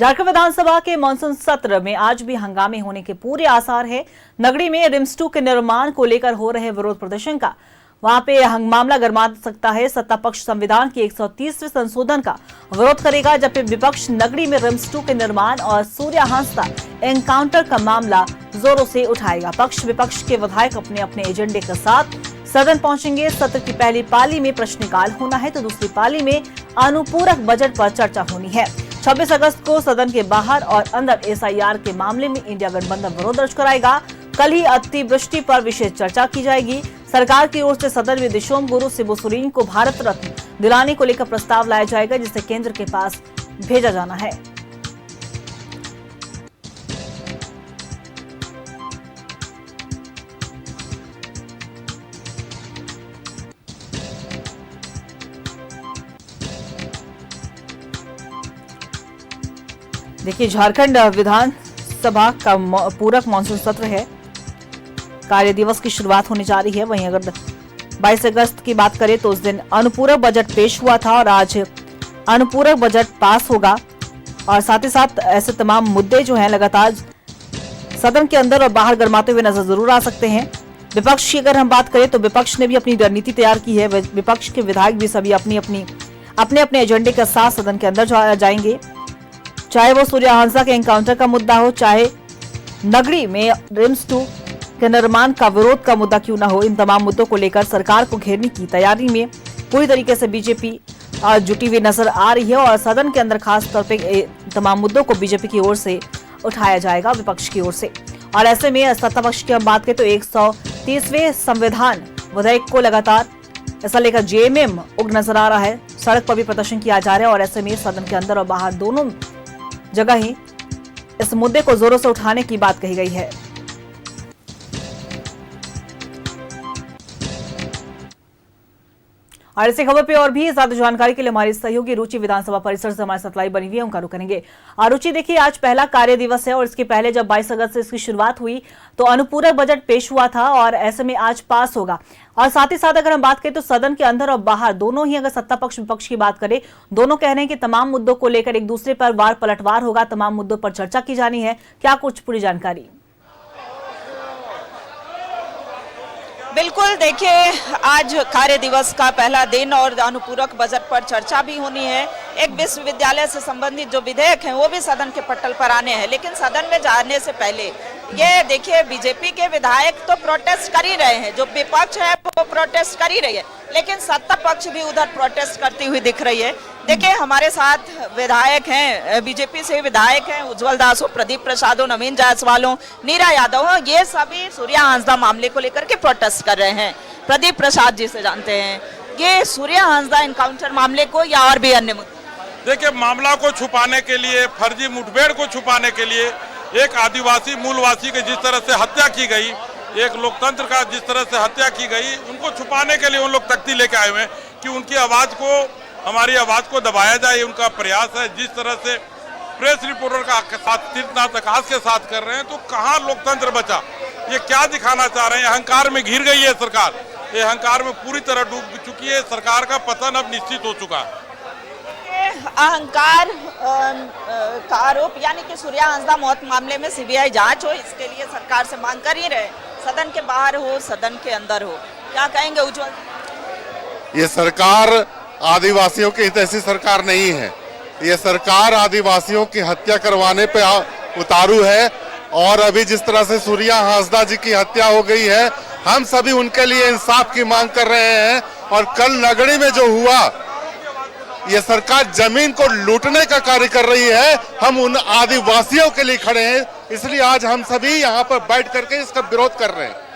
झारखंड विधानसभा के मानसून सत्र में आज भी हंगामे होने के पूरे आसार है। नगरी में रिम्स 2 के निर्माण को लेकर हो रहे विरोध प्रदर्शन का वहां पे मामला गर्मा सकता है। सत्ता पक्ष संविधान के 130वें संशोधन का विरोध करेगा, जबकि विपक्ष नगरी में रिम्स 2 के निर्माण और सूर्य हांसदा एनकाउंटर का मामला जोरों से उठाएगा। पक्ष विपक्ष के विधायक अपने अपने एजेंडे के साथ सदन पहुंचेंगे। सत्र की पहली पाली में प्रश्नकाल होना है तो दूसरी पाली में अनुपूरक बजट पर चर्चा होनी है। 26 अगस्त को सदन के बाहर और अंदर एसआईआर के मामले में इंडिया गठबंधन विरोध दर्ज कराएगा। कल ही अतिवृष्टि पर विशेष चर्चा की जाएगी। सरकार की ओर से सदन में दिशोम गुरु शिबू सोरेन को भारत रत्न दिलाने को लेकर प्रस्ताव लाया जाएगा, जिसे केंद्र के पास भेजा जाना है। देखिए, झारखंड विधानसभा का पूरक मानसून सत्र है। कार्य दिवस की शुरुआत होने जा रही है। वहीं अगर 22 अगस्त की बात करें तो उस दिन अनुपूरक बजट पेश हुआ था और आज अनुपूरक बजट पास होगा। और साथ ही साथ ऐसे तमाम मुद्दे जो हैं लगातार सदन के अंदर और बाहर गर्माते हुए नजर जरूर आ सकते हैं। विपक्ष की अगर हम बात करें तो विपक्ष ने भी अपनी रणनीति तैयार की है। विपक्ष के विधायक भी सभी अपने एजेंडे के साथ सदन के अंदर जाएंगे, चाहे वो सूर्य हांसदा के एनकाउंटर का मुद्दा हो, चाहे नगरी में रिम्स 2 के निर्माण का विरोध का मुद्दा क्यों ना हो। इन तमाम मुद्दों को लेकर सरकार को घेरने की तैयारी में पूरी तरीके से बीजेपी जुटी हुई नजर आ रही है और सदन के अंदर खास तौर पे तमाम मुद्दों को बीजेपी की ओर से उठाया जाएगा, विपक्ष की ओर से। और ऐसे में सत्ता पक्ष की हम बात करें तो 130वें संविधान विधेयक को लगातार ऐसा लेकर जेएमएम उग्र नजर आ रहा है। सड़क पर भी प्रदर्शन किया जा रहा है और ऐसे में सदन के अंदर और बाहर दोनों जगह ही इस मुद्दे को जोरों से उठाने की बात कही गई है। और इसी खबर पे और भी ज्यादा जानकारी के लिए हमारी सहयोगी रुचि विधानसभा परिसर से हमारे साथ लाइव बनी हुई है, उनका रुख करेंगे। रुचि, देखिए, आज पहला कार्य दिवस है और इसके पहले जब 22 अगस्त से इसकी शुरुआत हुई तो अनुपूरक बजट पेश हुआ था और ऐसे में आज पास होगा। और साथ ही साथ अगर हम बात करें तो सदन के अंदर और बाहर दोनों ही, अगर सत्ता पक्ष विपक्ष की बात करें, दोनों कह रहे हैं कि तमाम मुद्दों को लेकर एक दूसरे पर वार पलटवार होगा, तमाम मुद्दों पर चर्चा की जानी है। क्या कुछ पूरी जानकारी? बिल्कुल, देखिए, आज कार्य दिवस का पहला दिन और अनुपूरक बजट पर चर्चा भी होनी है। एक विश्वविद्यालय से संबंधित जो विधेयक हैं वो भी सदन के पटल पर आने हैं, लेकिन सदन में जाने से पहले ये देखिए, बीजेपी के विधायक तो प्रोटेस्ट कर ही रहे हैं, जो विपक्ष है वो प्रोटेस्ट कर ही रही है, लेकिन सत्ता पक्ष भी उधर प्रोटेस्ट करती हुई दिख रही है। देखिए, हमारे साथ विधायक हैं, बीजेपी से विधायक हैं, उज्जवल दास हो, प्रदीप प्रसाद हो, नवीन जायसवाल हो, नीरा यादव हो, ये सभी सूर्य हांसदा मामले को लेकर के प्रोटेस्ट कर रहे हैं। प्रदीप प्रसाद जी से जानते हैं, ये सूर्य हांसदा एनकाउंटर मामले को या और भी अन्य मुद्दे? देखिए, मामला को छुपाने के लिए, फर्जी मुठभेड़ को छुपाने के लिए, एक आदिवासी मूलवासी की जिस तरह से हत्या की गई, एक लोकतंत्र का जिस तरह से हत्या की गई, उनको छुपाने के लिए उन लोग तख्ती लेके आए हुए हैं कि उनकी आवाज को, हमारी आवाज को दबाया जाए, उनका प्रयास है। जिस तरह से प्रेस रिपोर्टर का साथ तीर्थनाथ के साथ कर रहे हैं, तो कहाँ लोकतंत्र बचा? ये क्या दिखाना चाह रहे हैं? अहंकार में घिर गई है सरकार, ये अहंकार में पूरी तरह डूब चुकी है। सरकार का पतन अब निश्चित हो चुका है। अहंकार का आरोप, यानी कि सूर्य हांसदा मौत मामले में सीबीआई जांच हो, इसके लिए सरकार से मांग कर ही रहे, सदन के बाहर हो, सदन के अंदर हो। क्या कहेंगे उज्जवल? ये सरकार आदिवासियों की हितैषी सरकार नहीं है। ये सरकार आदिवासियों की हत्या करवाने पे उतारू है। और अभी जिस तरह से सूर्य हांसदा जी की हत्या हो गई है, हम सभी उनके लिए इंसाफ की मांग कर रहे हैं। और कल नगरी में जो हुआ, ये सरकार जमीन को लूटने का कार्य कर रही है। हम उन आदिवासियों के लिए खड़े हैं, इसलिए आज हम सभी यहाँ पर बैठ करके इसका विरोध कर रहे हैं।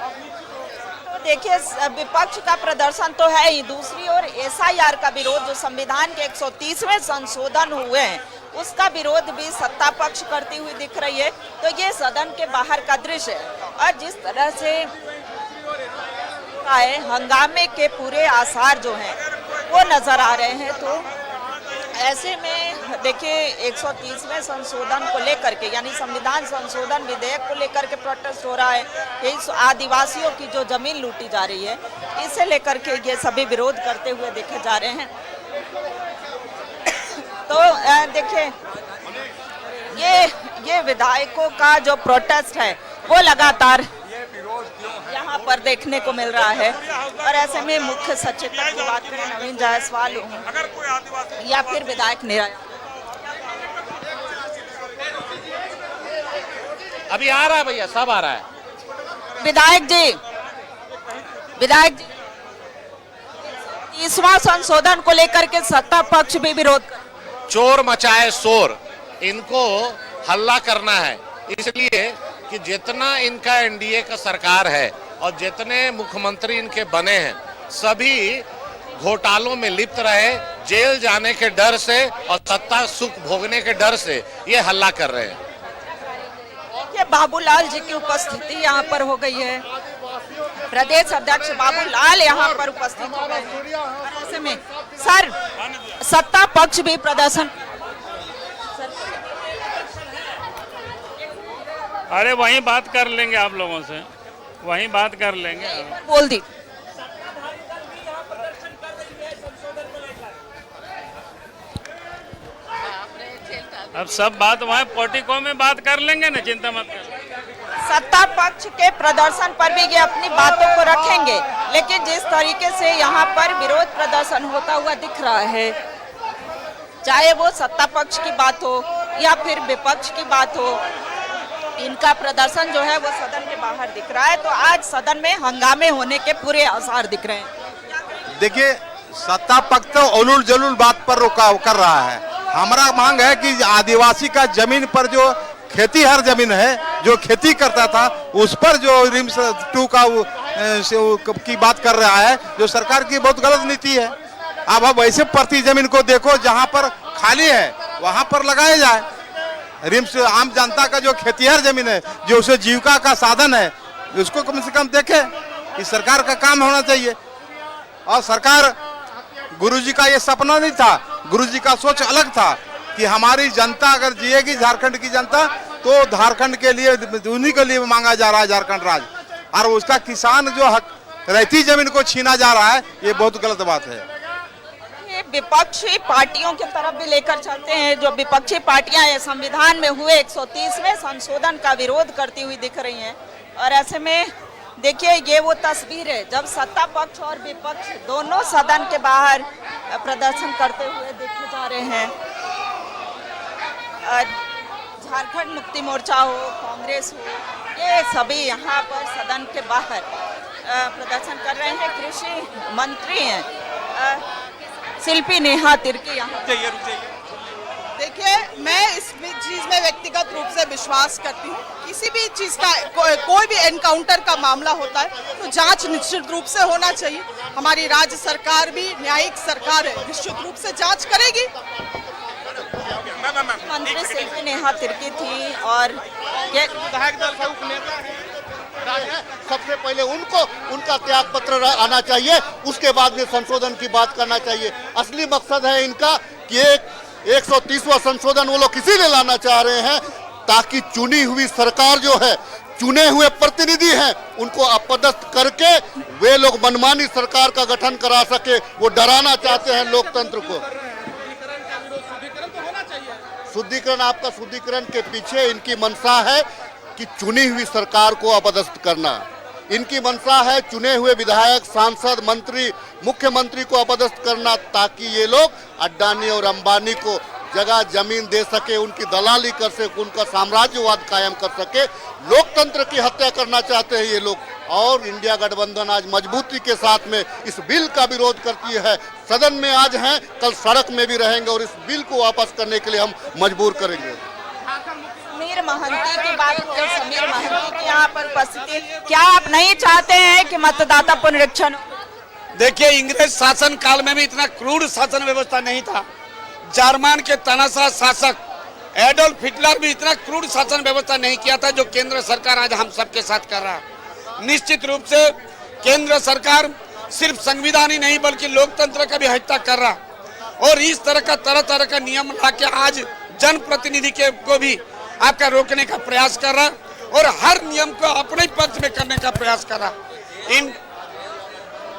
देखिए, विपक्ष का प्रदर्शन तो है ही, दूसरी ओर एसआईआर का विरोध, जो संविधान के 130वें संशोधन हुए हैं, उसका विरोध भी सत्ता पक्ष करती हुई दिख रही है। तो ये सदन के बाहर का दृश्य है और जिस तरह से हंगामे के पूरे आसार जो हैं वो नजर आ रहे हैं, तो ऐसे में देखिए, 130वें संशोधन को लेकर के, यानी संविधान संशोधन विधेयक को लेकर के प्रोटेस्ट हो रहा है। इस आदिवासियों की जो जमीन लूटी जा रही है, इसे लेकर के ये सभी विरोध करते हुए देखे जा रहे हैं। तो देखिए, देखिए विधायकों का जो प्रोटेस्ट है वो लगातार यहाँ पर देखने को मिल रहा है। और ऐसे में मुख्य सचेतक की बात करें नवीन जायसवाल अगर कोई आदिवासी या फिर विधायक निराया, अभी आ रहा है भैया, सब आ रहा है। विधायक जी 30वां संशोधन को लेकर के सत्ता पक्ष भी विरोध कर, चोर मचाए शोर, इनको हल्ला करना है। इसलिए कि जितना इनका एनडीए का सरकार है और जितने मुख्यमंत्री इनके बने हैं सभी घोटालों में लिप्त रहे, जेल जाने के डर से और सत्ता सुख भोगने के डर से ये हल्ला कर रहे हैं। ये बाबूलाल जी की उपस्थिति यहाँ पर हो गई है। प्रदेश अध्यक्ष बाबूलाल यहाँ पर उपस्थित हो गए हैं। और ऐसे में सर सत्ता पक्ष भी प्रदर्शन, अरे वहीं बात कर लेंगे आप लोगों से, वहीं बात कर लेंगे। बोल दी अब सब बात वहाँ पोर्टिको में बात कर लेंगे ना, चिंता मत कर। सत्ता पक्ष के प्रदर्शन पर भी ये अपनी बातों को रखेंगे, लेकिन जिस तरीके से यहाँ पर विरोध प्रदर्शन होता हुआ दिख रहा है, चाहे वो सत्ता पक्ष की बात हो या फिर विपक्ष की बात हो, इनका प्रदर्शन जो है वो सदन के बाहर दिख रहा है। तो आज सदन में हंगामे होने के पूरे आसार दिख रहे हैं। देखिए सत्ता पक्ष तो उलूल जलूल बात पर रोका कर रहा है। हमारा मांग है कि आदिवासी का जमीन पर जो खेती हर जमीन है, जो खेती करता था, उस पर जो रिम्स 2 की बात कर रहा है, जो सरकार की बहुत गलत नीति है। अब वैसे प्रति जमीन को देखो, जहां पर खाली है वहां पर लगाया जाए। रिम्स आम जनता का जो खेतीहर जमीन है, जो उसे जीविका का साधन है, उसको कम से कम देखे। इस सरकार का काम होना चाहिए। और सरकार, गुरुजी का ये सपना नहीं था, गुरुजी का सोच अलग था कि हमारी जनता अगर जिएगी, झारखंड की जनता, तो झारखंड के लिए, उन्हीं के लिए मांगा जा रहा है झारखंड राज्य। और उसका किसान जो हक रहती जमीन को छीना जा रहा है, ये बहुत गलत बात है। ये विपक्षी पार्टियों की तरफ भी लेकर चलते हैं। जो विपक्षी पार्टियां ये संविधान में हुए 130वें संशोधन का विरोध करती हुई दिख रही हैं। और ऐसे में देखिए ये वो तस्वीर है जब सत्ता पक्ष और विपक्ष दोनों सदन के बाहर प्रदर्शन करते हुए देखे जा रहे हैं। झारखंड मुक्ति मोर्चा हो, कांग्रेस हो, ये सभी यहाँ पर सदन के बाहर प्रदर्शन कर रहे हैं। कृषि मंत्री हैं शिल्पी नेहा तिर्की यहाँ। देखिए मैं इस चीज में व्यक्तिगत रूप से विश्वास करती हूँ। किसी भी चीज का कोई भी एनकाउंटर का मामला होता है तो जांच निश्चित रूप से होना चाहिए। हमारी राज्य सरकार भी न्यायिक सरकार है, निश्चित रूप से जांच करेगी। मंत्री शिल्पी नेहा तिर्की थी। और सबसे पहले उनको उनका त्याग पत्र आना चाहिए, उसके बाद में संशोधन की बात करना चाहिए। असली मकसद है इनका कि 130वां संशोधन वो लोग इसीलिए लाना चाह रहे हैं ताकि चुनी हुई सरकार जो है, चुने हुए प्रतिनिधि हैं, उनको अपदस्थ करके वे लोग मनमानी सरकार का गठन करा सके। वो डराना चाहते हैं लोकतंत्र को। शुद्धिकरण, आपका शुद्धिकरण के पीछे इनकी मंशा है कि चुनी हुई सरकार को अपदस्थ करना। इनकी मंशा है चुने हुए विधायक, सांसद, मंत्री, मुख्यमंत्री को अपदस्थ करना ताकि ये लोग अड्डानी और अंबानी को जगह जमीन दे सके, उनकी दलाली कर सके, उनका साम्राज्यवाद कायम कर सके। लोकतंत्र की हत्या करना चाहते हैं ये लोग। और इंडिया गठबंधन आज मजबूती के साथ में इस बिल का विरोध करती है। सदन में आज हैं, कल सड़क में भी रहेंगे और इस बिल को वापस करने के लिए हम मजबूर करेंगे। समीर महंती की बात हो, समीर महंती की यहाँ पर उपस्थिति। क्या आप नहीं चाहते हैं कि मतदाता पुनरीक्षण हो? देखिए इंग्रेज शासन काल में भी इतना क्रूर शासन व्यवस्था नहीं था। जर्मन के तानाशाह शासक एडोल्फ हिटलर भी इतना क्रूर शासन व्यवस्था नहीं किया था जो केंद्र सरकार आज हम सबके साथ कर रहा है। निश्चित रूप से केंद्र सरकार सिर्फ संविधान ही नहीं बल्कि लोकतंत्र का भी हत्या कर रहा और इस तरह तरह का नियम ला के आज जनप्रतिनिधि को भी आपका रोकने का प्रयास कर रहा और हर नियम को अपने पक्ष में करने का प्रयास कर रहा। इन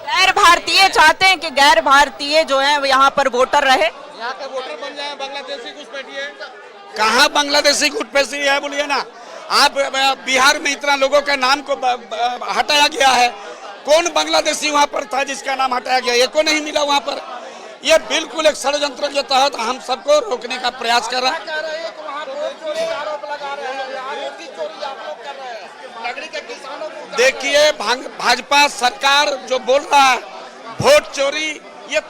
गैर भारतीय चाहते हैं कि गैर भारतीय जो है वो यहाँ पर वोटर रहे, यहाँ के वोटर बन जाए, बांग्लादेशी घुसपैठिए। कहाँ बांग्लादेशी घुटपेशी है बोलिए ना। आप बिहार में इतना लोगों के नाम को हटाया गया है, कौन बांग्लादेशी वहाँ पर था जिसका नाम हटाया गया? एको नहीं मिला वहाँ पर। ये बिल्कुल एक षड्यंत्र के तहत हम सबको रोकने का प्रयास कर रहा है। देखिए भाजपा सरकार जो बोल रहा है वोट चोरी, ये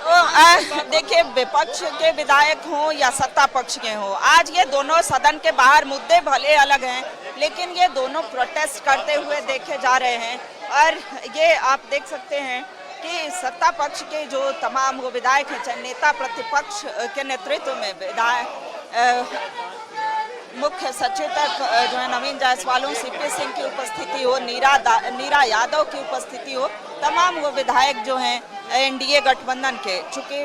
देखिए विपक्ष के विधायक हों या सत्ता पक्ष के हों, आज ये दोनों सदन के बाहर मुद्दे भले अलग हैं, लेकिन ये दोनों प्रोटेस्ट करते हुए देखे जा रहे हैं। और ये आप देख सकते हैं कि सत्ता पक्ष के जो तमाम वो विधायक हैं, चाहे नेता प्रतिपक्ष के नेतृत्व में विधायक मुख्य सचेतक जो है नवीन जायसवाल हो, सीपी सिंह की उपस्थिति हो, नीरा यादव की उपस्थिति हो, तमाम वो विधायक जो हैं एनडीए गठबंधन के, चूंकि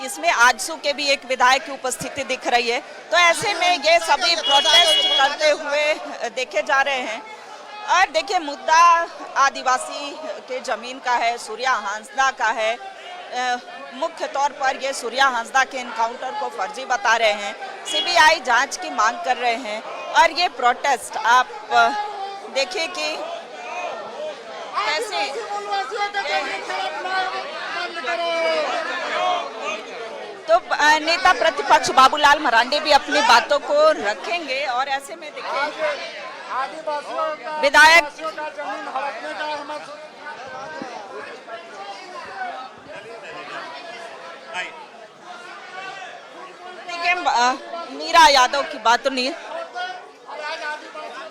इसमें आजसू के भी एक विधायक की उपस्थिति दिख रही है, तो ऐसे में ये सभी प्रोटेस्ट करते हुए देखे जा रहे हैं। और देखिए मुद्दा आदिवासी के जमीन का है, सूर्या हांसदा का है। मुख्य तौर पर ये सूर्या हांसदा के एनकाउंटर को फर्जी बता रहे हैं, सीबीआई जांच की मांग कर रहे हैं। और ये प्रोटेस्ट आप देखिए कि कैसे तो नेता प्रतिपक्ष बाबूलाल मरांडी भी अपनी बातों को रखेंगे। और ऐसे में देखिए विधायक मीरा यादव की बात तो नहीं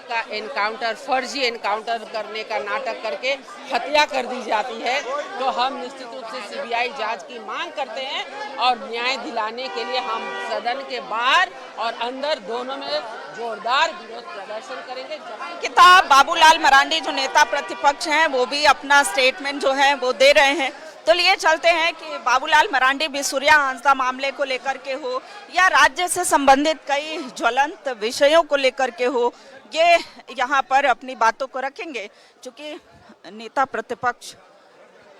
का एनकाउंटर, फर्जी एनकाउंटर करने का नाटक करके हत्या कर दी जाती है, तो हम निश्चित रूप से सीबीआई जांच की मांग करते हैं और न्याय दिलाने के लिए हम सदन के बाहर और अंदर दोनों में जोरदार विरोध प्रदर्शन करेंगे। किताब बाबूलाल मरांडी जो नेता प्रतिपक्ष हैं वो भी अपना स्टेटमेंट जो है वो दे रहे हैं। तो लिए चलते हैं कि बाबूलाल मरांडी भी सूर्या हांसदा मामले को लेकर के हो या राज्य से संबंधित कई ज्वलंत विषयों को लेकर के हो, ये यहाँ पर अपनी बातों को रखेंगे। क्योंकि नेता प्रतिपक्ष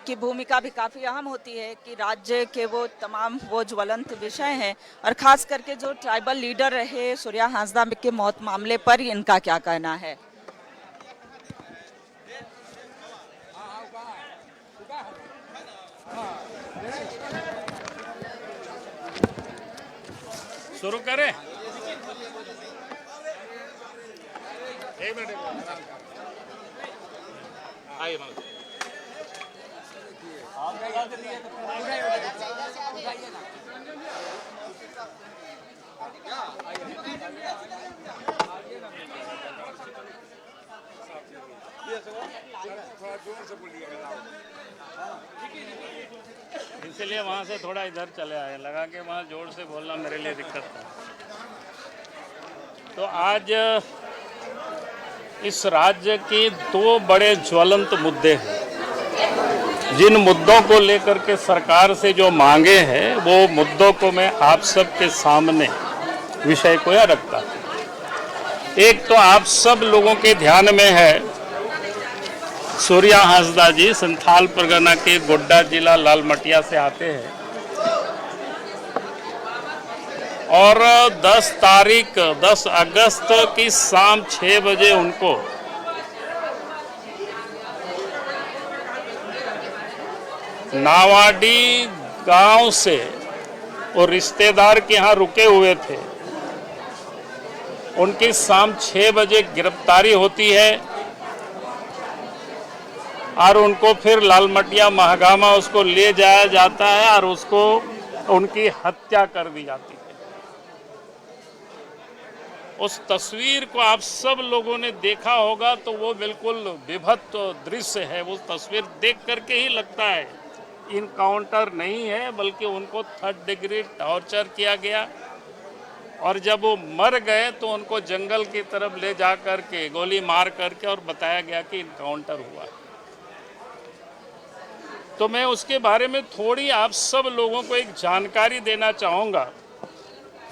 की भूमिका भी काफ़ी अहम होती है कि राज्य के वो तमाम वो ज्वलंत विषय हैं, और ख़ास करके जो ट्राइबल लीडर रहे सूर्या हांसदा के मौत मामले पर इनका क्या कहना है। शुरू करें। एक मिनट आइए इसलिए वहाँ से थोड़ा इधर चले आए, लगा के वहाँ जोर से बोलना मेरे लिए दिक्कत था। तो आज इस राज्य के दो बड़े ज्वलंत मुद्दे हैं, जिन मुद्दों को लेकर के सरकार से जो मांगे हैं वो मुद्दों को मैं आप सबके सामने विषय को यह रखता हूँ। एक तो आप सब लोगों के ध्यान में है सूर्या हांसदा जी संथाल परगना के गोड्डा जिला लालमटिया से आते हैं और 10 अगस्त की शाम 6 बजे उनको नावाडी गांव से वो रिश्तेदार के यहाँ रुके हुए थे, उनकी शाम 6 बजे गिरफ्तारी होती है और उनको फिर लालमटिया महागामा उसको ले जाया जाता है और उसको उनकी हत्या कर दी जाती है। उस तस्वीर को आप सब लोगों ने देखा होगा तो वो बिल्कुल विभत्स दृश्य है। वो तस्वीर देख करके ही लगता है इनकाउंटर नहीं है, बल्कि उनको 3rd डिग्री टॉर्चर किया गया और जब वो मर गए तो उनको जंगल की तरफ ले जा कर के गोली मार करके और बताया गया कि इनकाउंटर हुआ। तो मैं उसके बारे में थोड़ी आप सब लोगों को एक जानकारी देना चाहूँगा।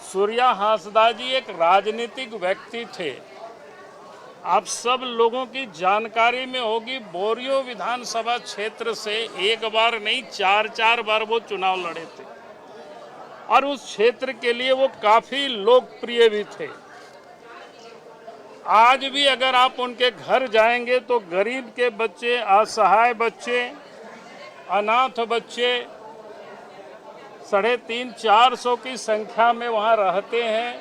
सूर्या हांसदा जी एक राजनीतिक व्यक्ति थे, आप सब लोगों की जानकारी में होगी। बोरियो विधानसभा क्षेत्र से एक बार नहीं 4 बार वो चुनाव लड़े थे और उस क्षेत्र के लिए वो काफी लोकप्रिय भी थे। आज भी अगर आप उनके घर जाएंगे तो गरीब के बच्चे, असहाय बच्चे, अनाथ बच्चे 350-400 की संख्या में वहाँ रहते हैं।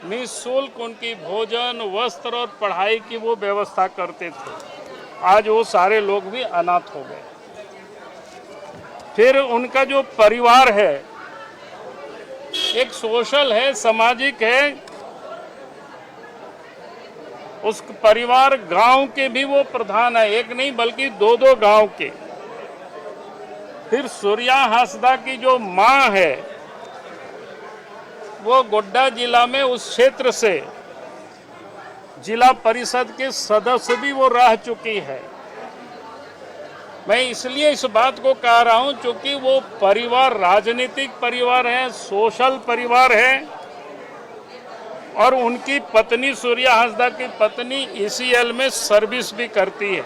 निःशुल्क उनकी भोजन, वस्त्र और पढ़ाई की वो व्यवस्था करते थे। आज वो सारे लोग भी अनाथ हो गए। फिर उनका जो परिवार है एक सोशल है, सामाजिक है। उस परिवार गांव के भी वो प्रधान है, एक नहीं बल्कि 2-2 गांव के। फिर सूर्या हांसदा की जो मां है वो गोड्डा जिला में उस क्षेत्र से जिला परिषद के सदस्य भी वो रह चुकी है। मैं इसलिए इस बात को कह रहा हूं क्योंकि वो परिवार राजनीतिक परिवार है, सोशल परिवार है। और उनकी पत्नी, सूर्या हांसदा की पत्नी ECL में सर्विस भी करती है।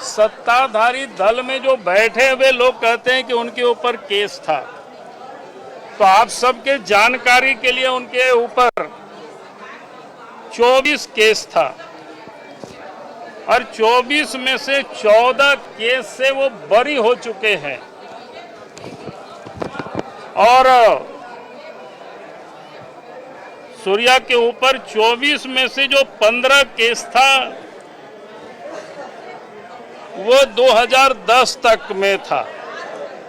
सत्ताधारी दल में जो बैठे हुए लोग कहते हैं कि उनके ऊपर केस था, तो आप सबके जानकारी के लिए उनके ऊपर 24 केस था और 24 में से 14 केस से वो बरी हो चुके हैं। और सूर्या के ऊपर 24 में से जो 15 केस था वो 2010 तक में था,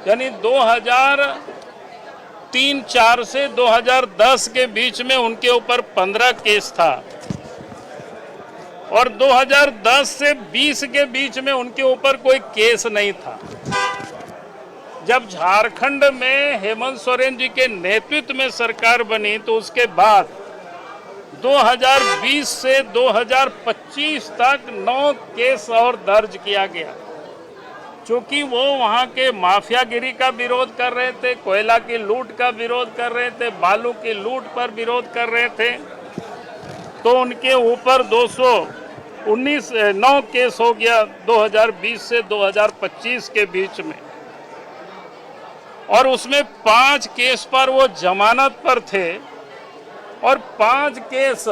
यानी 2003-04 से 2010 के बीच में उनके ऊपर 15 केस था और 2010 से 20 के बीच में उनके ऊपर कोई केस नहीं था। जब झारखंड में हेमंत सोरेन जी के नेतृत्व में सरकार बनी तो उसके बाद 2020 से 2025 तक 9 केस और दर्ज किया गया, क्योंकि वो वहाँ के माफियागिरी का विरोध कर रहे थे, कोयला की लूट का विरोध कर रहे थे, बालू की लूट पर विरोध कर रहे थे। तो उनके ऊपर 9 केस हो गया 2020 से 2025 के बीच में, और उसमें 5 केस पर वो जमानत पर थे और 5 केस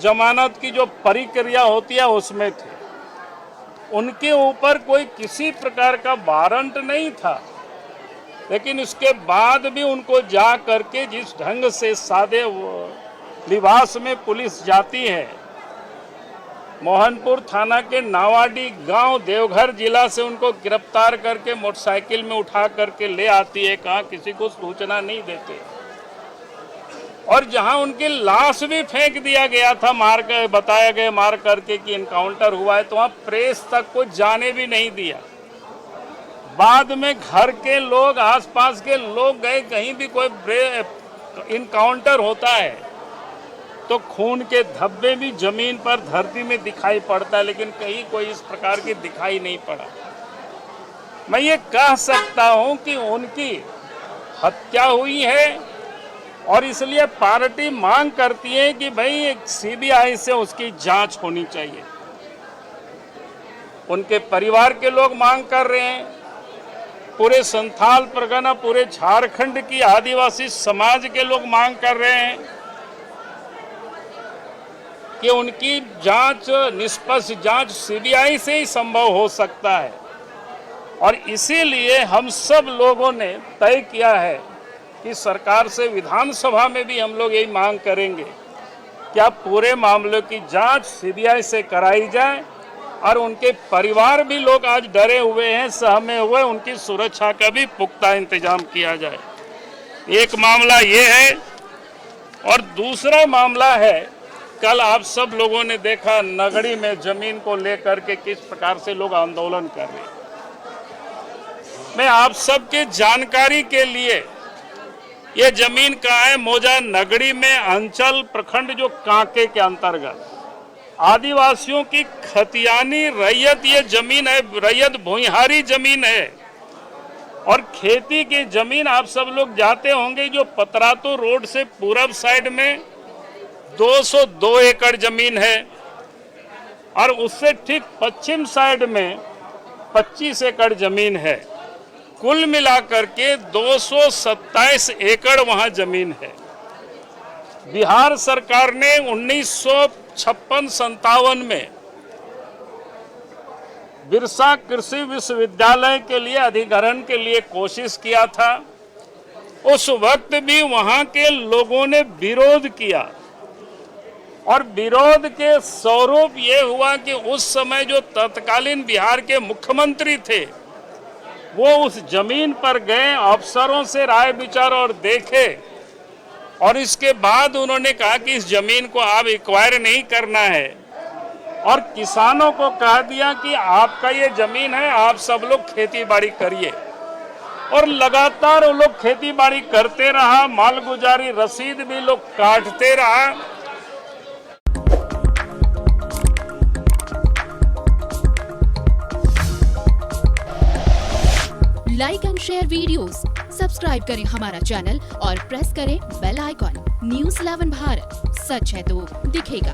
जमानत की जो प्रक्रिया होती है उसमें थे। उनके ऊपर कोई किसी प्रकार का वारंट नहीं था, लेकिन इसके बाद भी उनको जा करके जिस ढंग से सादे लिबास में पुलिस जाती है, मोहनपुर थाना के नावाडी गांव देवघर जिला से उनको गिरफ्तार करके मोटरसाइकिल में उठा करके ले आती है, कहाँ किसी को सूचना नहीं देते। और जहां उनकी लाश भी फेंक दिया गया था, बताया गया मार करके कि इनकाउंटर हुआ है, तो वहां प्रेस तक को जाने भी नहीं दिया। बाद में घर के लोग, आसपास के लोग गए, कहीं भी कोई इनकाउंटर होता है तो खून के धब्बे भी जमीन पर, धरती में दिखाई पड़ता है, लेकिन कहीं कोई इस प्रकार की दिखाई नहीं पड़ा। मैं ये कह सकता हूं कि उनकी हत्या हुई है और इसलिए पार्टी मांग करती है कि भाई CBI से उसकी जांच होनी चाहिए। उनके परिवार के लोग मांग कर रहे हैं, पूरे संथाल परगना, पूरे झारखंड की आदिवासी समाज के लोग मांग कर रहे हैं कि उनकी जांच, निष्पक्ष जांच CBI से ही संभव हो सकता है। और इसीलिए हम सब लोगों ने तय किया है कि सरकार से विधानसभा में भी हम लोग यही मांग करेंगे कि आप पूरे मामलों की जांच CBI से कराई जाए और उनके परिवार भी लोग आज डरे हुए हैं, सहमे हुए, उनकी सुरक्षा का भी पुख्ता इंतजाम किया जाए। एक मामला ये है और दूसरा मामला है, कल आप सब लोगों ने देखा नगड़ी में जमीन को लेकर के किस प्रकार से लोग आंदोलन कर रहे हैं। मैं आप सबके जानकारी के लिए, ये जमीन कहाँ है? मौजा नगरी में अंचल प्रखंड जो कांके के अंतर्गत आदिवासियों की खतियानी रैयत ये जमीन है, रैयत भूइहारी जमीन है। और खेती की जमीन आप सब लोग जाते होंगे, जो पतरातू रोड से पूरब साइड में 202 एकड़ जमीन है और उससे ठीक पश्चिम साइड में 25 एकड़ जमीन है। कुल मिलाकर के 227 एकड़ वहां जमीन है। बिहार सरकार ने 1956-57 में बिरसा कृषि विश्वविद्यालय के लिए अधिग्रहण के लिए कोशिश किया था। उस वक्त भी वहां के लोगों ने विरोध किया और विरोध के स्वरूप ये हुआ कि उस समय जो तत्कालीन बिहार के मुख्यमंत्री थे वो उस जमीन पर गए, अफसरों से राय विचार और देखे, और इसके बाद उन्होंने कहा कि इस जमीन को आप एक्वायर नहीं करना है और किसानों को कह दिया कि आपका ये जमीन है, आप सब लोग खेती बाड़ी करिए। और लगातार वो लोग खेती बाड़ी करते रहा, मालगुजारी रसीद भी लोग काटते रहा। Like and share videos, subscribe करें हमारा चैनल और प्रेस करें बेल आइकॉन। न्यूज़ 11 भारत, सच है तो दिखेगा।